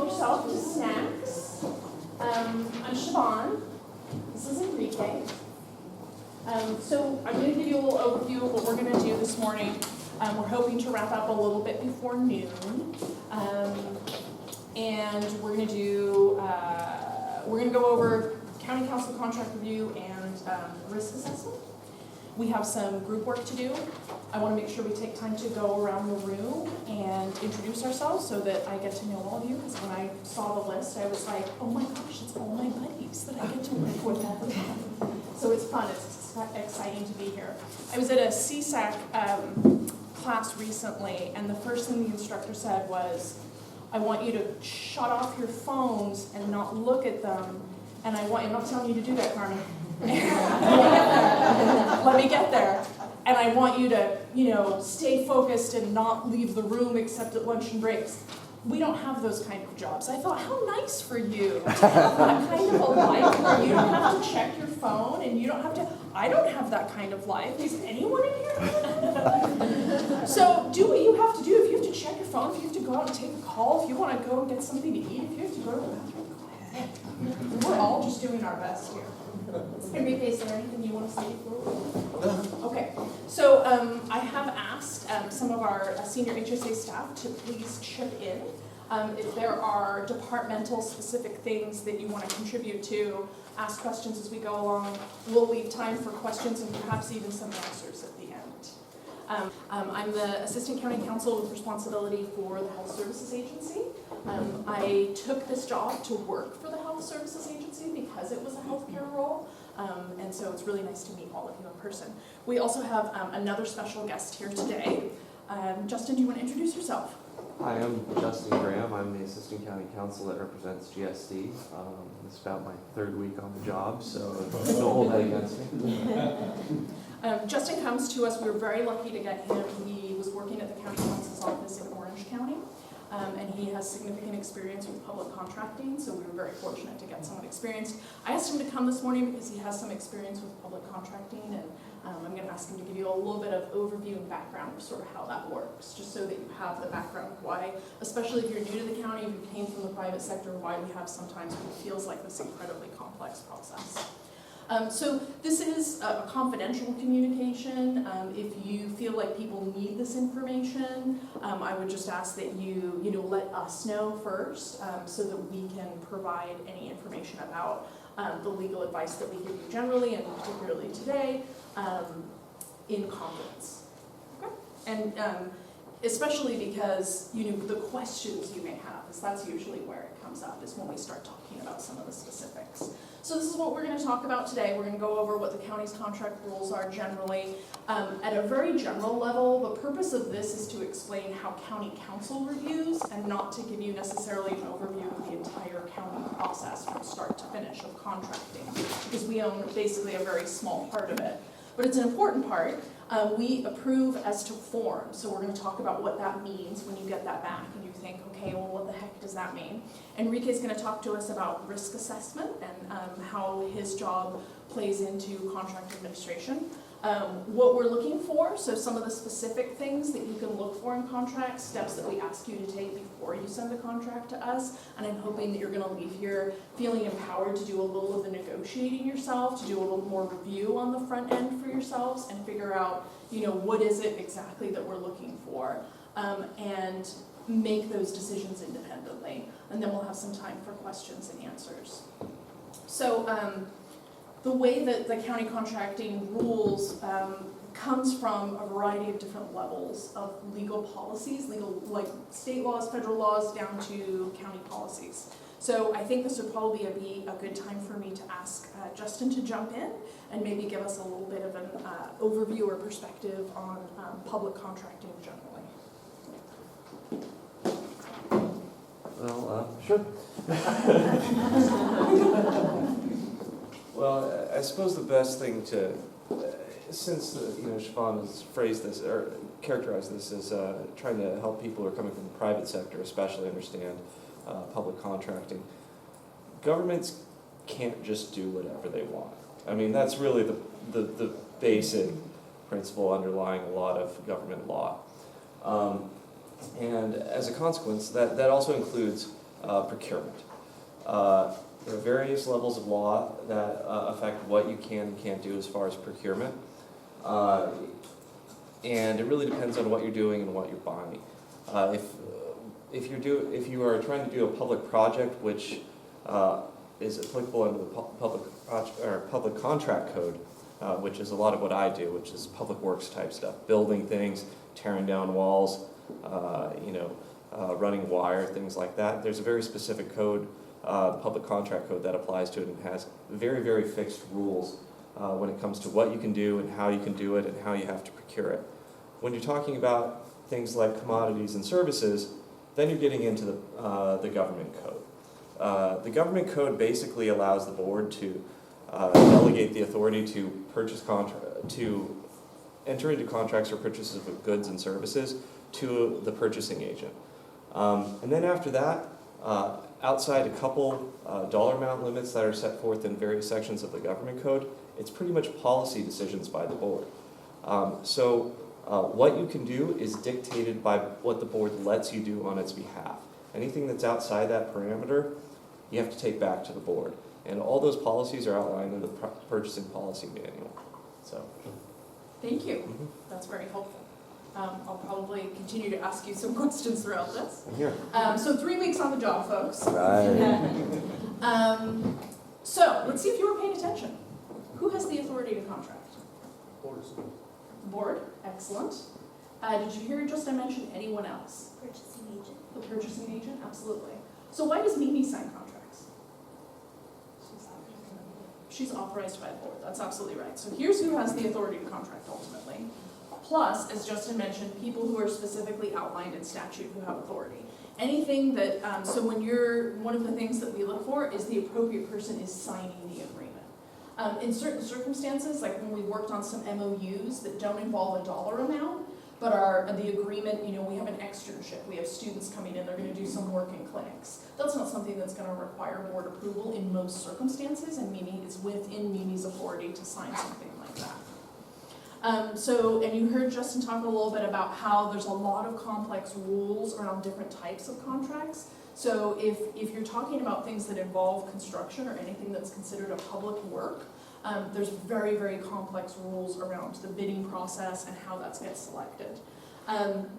Yourself to snacks. I'm Siobhan. This is Enrique. So I'm going to give you a little overview of what we're going to do this morning. We're hoping to wrap up a little bit before noon. And we're going to go over County Council contract review and risk assessment. We have some group work to do. I want to make sure we take time to go around the room and introduce ourselves so that I get to know all of you, because when I saw the list, I was like, oh my gosh, it's all my buddies that I get to work with all the time. So it's fun, it's exciting to be here. I was at a CSAC class recently, and the first thing the instructor said was, I want you to shut off your phones and not look at them, and I'm not telling you to do that, Carmen. Let me get there. And I want you to, stay focused and not leave the room except at lunch and breaks. We don't have those kind of jobs. I thought, how nice for you to have that kind of a life where you don't have to check your phone and you don't have to, I don't have that kind of life. Is anyone in here? So do what you have to do. If you have to check your phone, if you have to go out and take a call, if you want to go and get something to eat, if you have to go to the bathroom, go ahead. We're all just doing our best here. Enrique, is there anything you want to say before we go? Okay, so I have asked some of our senior HSA staff to please chip in. If there are departmental specific things that you want to contribute to, ask questions as we go along. We'll leave time for questions and perhaps even some answers at the end. I'm the Assistant County Counsel with responsibility for the Health Services Agency. I took this job to work for the Health Services Agency because it was a healthcare role, and so it's really nice to meet all of you in person. We also have another special guest here today. Justin, do you want to introduce yourself? Hi, I'm Justin Graham. I'm the Assistant County Counsel that represents GSD. It's about my third week on the job, so don't hold that against me. Justin comes to us. We were very lucky to get him. He was working at the county counsel's office in Orange County, and he has significant experience with public contracting, so we were very fortunate to get someone experienced. I asked him to come this morning because he has some experience with public contracting, and I'm going to ask him to give you a little bit of overview and background of sort of how that works, just so that you have the background of why, especially if you're new to the county, if you came from the private sector, why we have sometimes what feels like this incredibly complex process. So this is a confidential communication. If you feel like people need this information, I would just ask that you let us know first, so that we can provide any information about the legal advice that we give you generally and particularly today in confidence. Okay? And especially because the questions you may have, is that's usually where it comes up, is when we start talking about some of the specifics. So this is what we're going to talk about today. We're going to go over what the county's contract rules are generally. At a very general level, the purpose of this is to explain how county council reviews and not to give you necessarily an overview of the entire county process from start to finish of contracting, because we own basically a very small part of it. But it's an important part. We approve as to form, so we're going to talk about what that means when you get that back and you think, okay, well, what the heck does that mean? Enrique's going to talk to us about risk assessment and how his job plays into contract administration. What we're looking for, so some of the specific things that you can look for in contracts, steps that we ask you to take before you send the contract to us, and I'm hoping that you're going to leave here feeling empowered to do a little of the negotiating yourself, to do a little more review on the front end for yourselves, and figure out, what is it exactly that we're looking for, and make those decisions independently. And then we'll have some time for questions and answers. So, the way that the county contracting rules comes from a variety of different levels of legal policies, like state laws, federal laws, down to county policies. So I think this would probably be a good time for me to ask Justin to jump in and maybe give us a little bit of an overview or perspective on public contracting generally. Well, sure. Well, I suppose the best thing to, since Siobhan has phrased this or characterized this as trying to help people who are coming from the private sector, especially understand public contracting. Governments can't just do whatever they want. I mean, that's really the basic principle underlying a lot of government law. And as a consequence, that also includes procurement. There are various levels of law that affect what you can and can't do as far as procurement. And it really depends on what you're doing and what you're buying. If you are trying to do a public project, which is applicable under the public contract code, which is a lot of what I do, which is public works type stuff, building things, tearing down walls, running wire, things like that. There's a very specific code, the public contract code, that applies to it and has very, very fixed rules when it comes to what you can do and how you can do it and how you have to procure it. When you're talking about things like commodities and services, then you're getting into the government code. The government code basically allows the board to delegate the authority to to enter into contracts or purchases of goods and services to the purchasing agent. And then after that, outside a couple dollar amount limits that are set forth in various sections of the government code, it's pretty much policy decisions by the board. What you can do is dictated by what the board lets you do on its behalf. Anything that's outside that parameter, you have to take back to the board. And all those policies are outlined in the purchasing policy manual. Thank you. That's very helpful. I'll probably continue to ask you some questions throughout this. Here. So 3 weeks on the job, folks. Right. So let's see if you were paying attention. Who has the authority to contract? The board. Excellent. Did you hear just I mentioned anyone else? Purchasing agent. The purchasing agent? Absolutely. So why does Mimi sign contracts? She's authorized by the board. That's absolutely right. So here's who has the authority to contract ultimately. Plus, as Justin mentioned, people who are specifically outlined in statute who have authority. Anything that, so when one of the things that we look for is the appropriate person is signing the agreement. In certain circumstances, like when we worked on some MOUs that don't involve a dollar amount, but the agreement, we have an externship, we have students coming in, they're going to do some work in clinics. That's not something that's going to require board approval in most circumstances, and it's within Mimi's authority to sign something like that. And you heard Justin talk a little bit about how there's a lot of complex rules around different types of contracts. So if you're talking about things that involve construction or anything that's considered a public work, there's very, very complex rules around the bidding process and how that gets selected.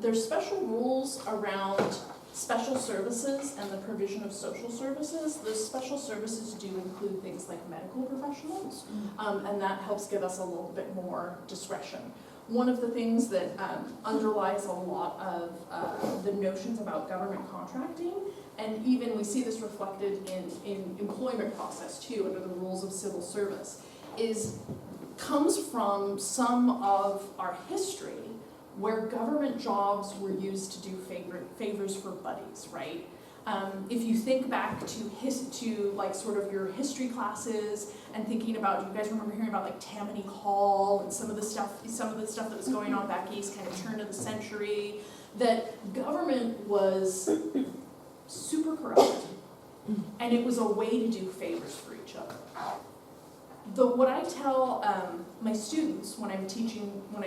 There's special rules around special services and the provision of social services. Those special services do include things like medical professionals, and that helps give us a little bit more discretion. One of the things that underlies a lot of the notions about government contracting, and even we see this reflected in employment process too, under the rules of civil service, comes from some of our history where government jobs were used to do favors for buddies, right? If you think back to like sort of your history classes and thinking about, do you guys remember hearing about like Tammany Hall and some of the stuff that was going on back east, kind of turn of the century, that government was super corrupt, and it was a way to do favors for each other. What I tell my students when I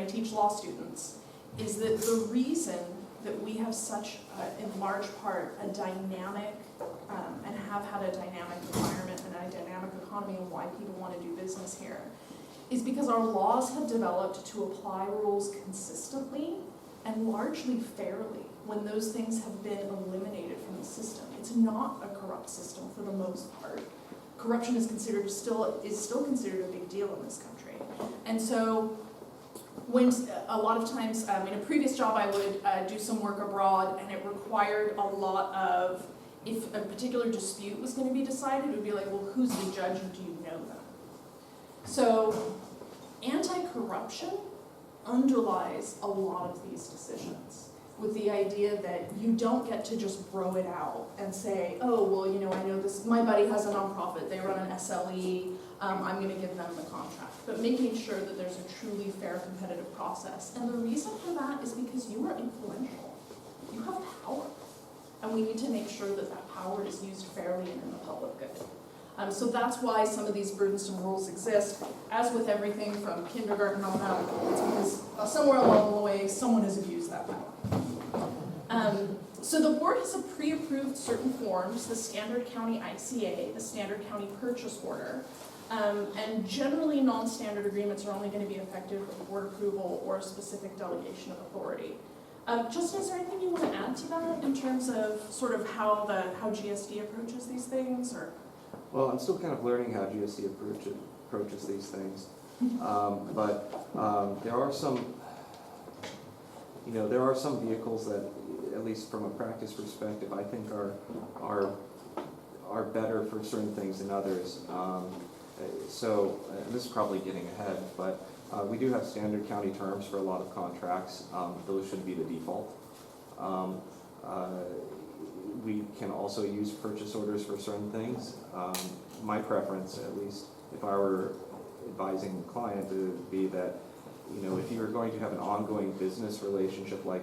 teach law students, is that the reason that we have such, in large part, a dynamic, and have had a dynamic environment and a dynamic economy and why people want to do business here, is because our laws have developed to apply rules consistently and largely fairly when those things have been eliminated from the system. It's not a corrupt system for the most part. Corruption is still considered a big deal in this country. And so when a lot of times, in a previous job I would do some work abroad, and it required a lot of, if a particular dispute was going to be decided, it would be like, well, who's the judge and do you know them? So anti-corruption underlies a lot of these decisions, with the idea that you don't get to just throw it out and say, oh, well, I know this, my buddy has a nonprofit, they run an SLE, I'm going to give them the contract. But making sure that there's a truly fair competitive process. And the reason for that is because you are influential. You have power. And we need to make sure that that power is used fairly and in the public good. So that's why some of these burdensome rules exist. As with everything from kindergarten on out, it's because somewhere along the way, someone has abused that power. So the board has pre-approved certain forms, the standard county ICA, the standard county purchase order, and generally non-standard agreements are only going to be effective with board approval or a specific delegation of authority. Justin, is there anything you want to add to that in terms of sort of how GSD approaches these things, or? Well, I'm still kind of learning how GSD approaches these things, but there are some, there are some vehicles that, at least from a practice perspective, I think are better for certain things than others. So this is probably getting ahead, but we do have standard county terms for a lot of contracts. Those should be the default. We can also use purchase orders for certain things. My preference, at least if I were advising the client, would be that, if you're going to have an ongoing business relationship, like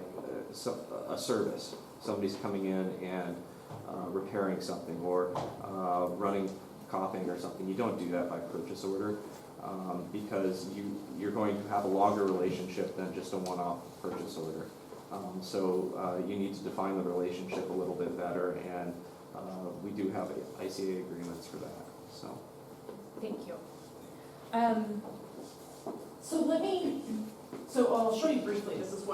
a service, somebody's coming in and repairing something, or running copying or something, you don't do that by purchase order, because you're going to have a longer relationship than just a one-off purchase order. So you need to define the relationship a little bit better, and we do have ICA agreements for that. So. Thank you. So I'll show you briefly. This is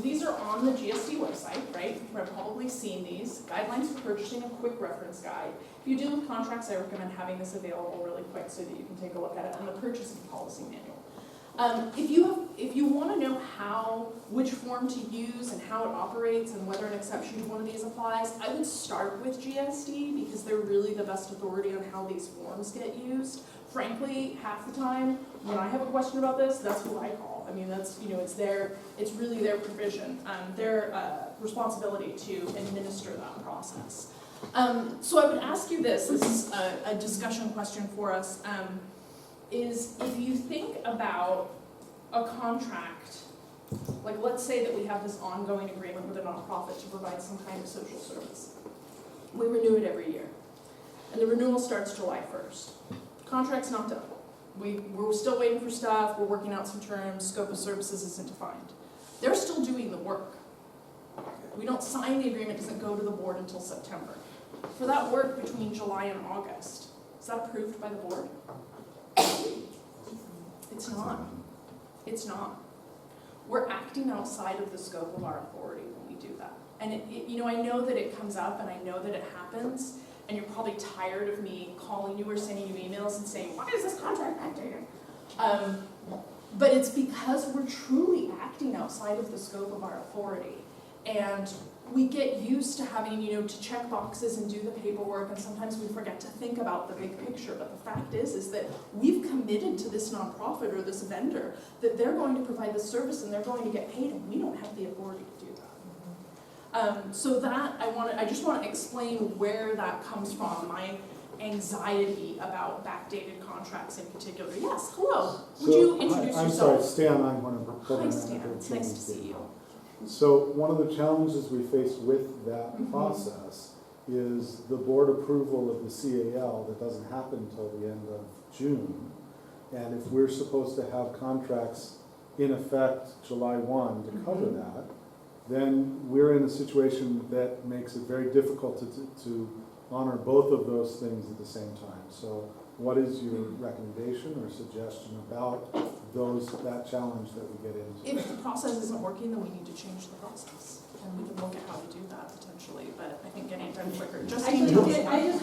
these are on the GSD website, right? You've probably seen these. Guidelines for purchasing, a quick reference guide. If you deal with contracts, I recommend having this available really quick so that you can take a look at it, and the purchasing policy manual. If you want to know which form to use and how it operates and whether an exception to one of these applies, I would start with GSD because they're really the best authority on how these forms get used. Frankly, half the time when I have a question about this, that's who I call. I mean, that's it's really their provision, their responsibility to administer that process. So I would ask you this is a discussion question for us. Is if you think about a contract, like let's say that we have this ongoing agreement with a nonprofit to provide some kind of social service. We renew it every year, and the renewal starts July 1st. Contract's not done. We're still waiting for stuff, we're working out some terms, scope of services isn't defined. They're still doing the work. We don't sign the agreement, it doesn't go to the board until September. For that work between July and August, is that approved by the board? It's not. It's not. We're acting outside of the scope of our authority when we do that. And I know that it comes up and I know that it happens, and you're probably tired of me calling you or sending you emails and saying, why is this contract backdated? But it's because we're truly acting outside of the scope of our authority. And we get used to having, to check boxes and do the paperwork, and sometimes we forget to think about the big picture. But the fact is that we've committed to this nonprofit or this vendor that they're going to provide the service and they're going to get paid, and we don't have the authority to do that. So that I just want to explain where that comes from, my anxiety about backdated contracts in particular. Yes, hello. Would you introduce yourself? I'm sorry, Stan, I'm one of the program Hi, Stan. managers. It's nice to see you. So one of the challenges we face with that process is the board approval of the CAL that doesn't happen until the end of June. And if we're supposed to have contracts in effect July 1 to cover that, then we're in a situation that makes it very difficult to honor both of those things at the same time. So what is your recommendation or suggestion about that challenge that we get into? If the process isn't working, then we need to change the process. And we can look at how to do that potentially, but I think getting it done quicker. I just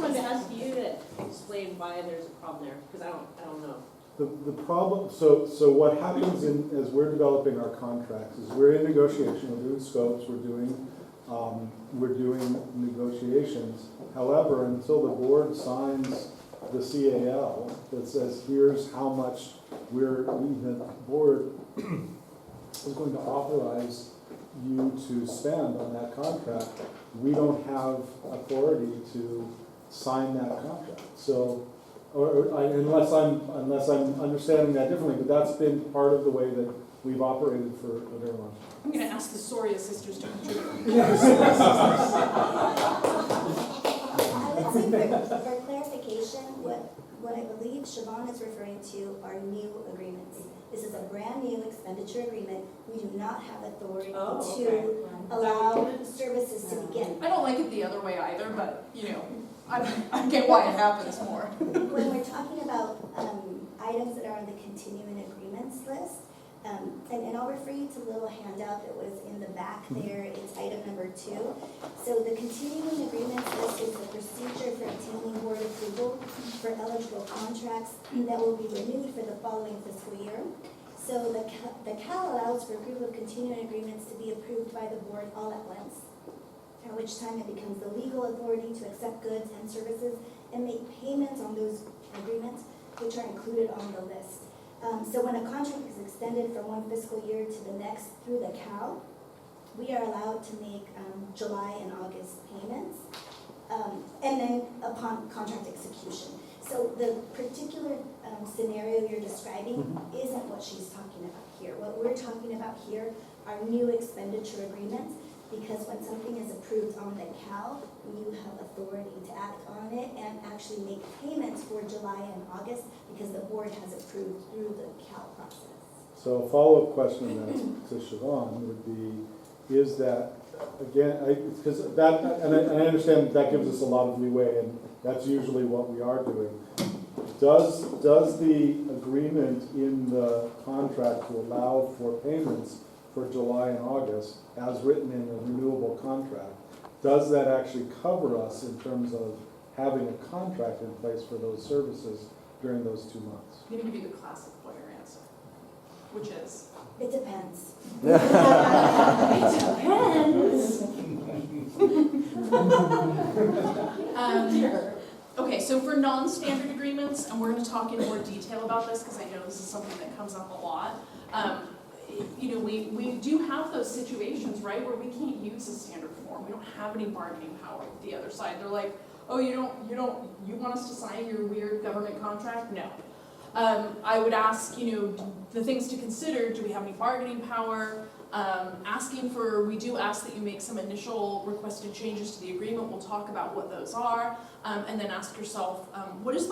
wanted to ask you to explain why there's a problem there, because I don't know. The problem, so what happens as we're developing our contracts is we're in negotiation, we're doing scopes, we're doing negotiations. However, until the board signs the CAL that says here's how much the board is going to authorize you to spend on that contract, we don't have authority to sign that contract. So, unless I'm understanding that differently, but that's been part of the way that we've operated for a very long time. I'm going to ask the Soria sisters to contribute. I would say for clarification, clarification, what I believe Siobhan is referring to are new agreements. This is a brand new expenditure agreement. We do not have authority Oh, to okay. allow services to begin. I don't like it the other way either, but, you know, I get why it happens more. When we're talking about items that are on the continuing agreements list, and I'll refer you to the little handout that was in the back there, it's item number 2. So the continuing agreements list is the procedure for obtaining board approval for eligible contracts that will be renewed for the following fiscal year. So the CAL allows for approval of continuing agreements to be approved by the board all at once, at which time it becomes the legal authority to accept goods and services and make payments on those agreements, which are included on the list. So when a contract is extended from one fiscal year to the next through the CAL, we are allowed to make July and August payments, and then upon contract execution. So the particular scenario you're describing isn't what she's talking about here. What we're talking about here are new expenditure agreements, because when something is approved on the CAL, you have authority to act on it and actually make payments for July and August, because the board has approved through the CAL process. So a follow-up question then to Siobhan would be, is that, again, because that, and I understand that gives us a lot of leeway, and that's usually what we are doing. Does the agreement in the contract to allow for payments for July and August, as written in a renewable contract, does that actually cover us in terms of having a contract in place for those services during those 2 months? I'm gonna give you the classic lawyer answer, which is, It depends. okay, so for non-standard agreements, and we're gonna talk in more detail about this, because I know this is something that comes up a lot. You know, we do have those situations, right, where we can't use a standard form. We don't have any bargaining power with the other side. They're like, oh, you want us to sign your weird government contract? No. I would ask, you know, the things to consider: do we have any bargaining power? We do ask that you make some initial requested changes to the agreement. We'll talk about what those are, and then ask yourself, what is the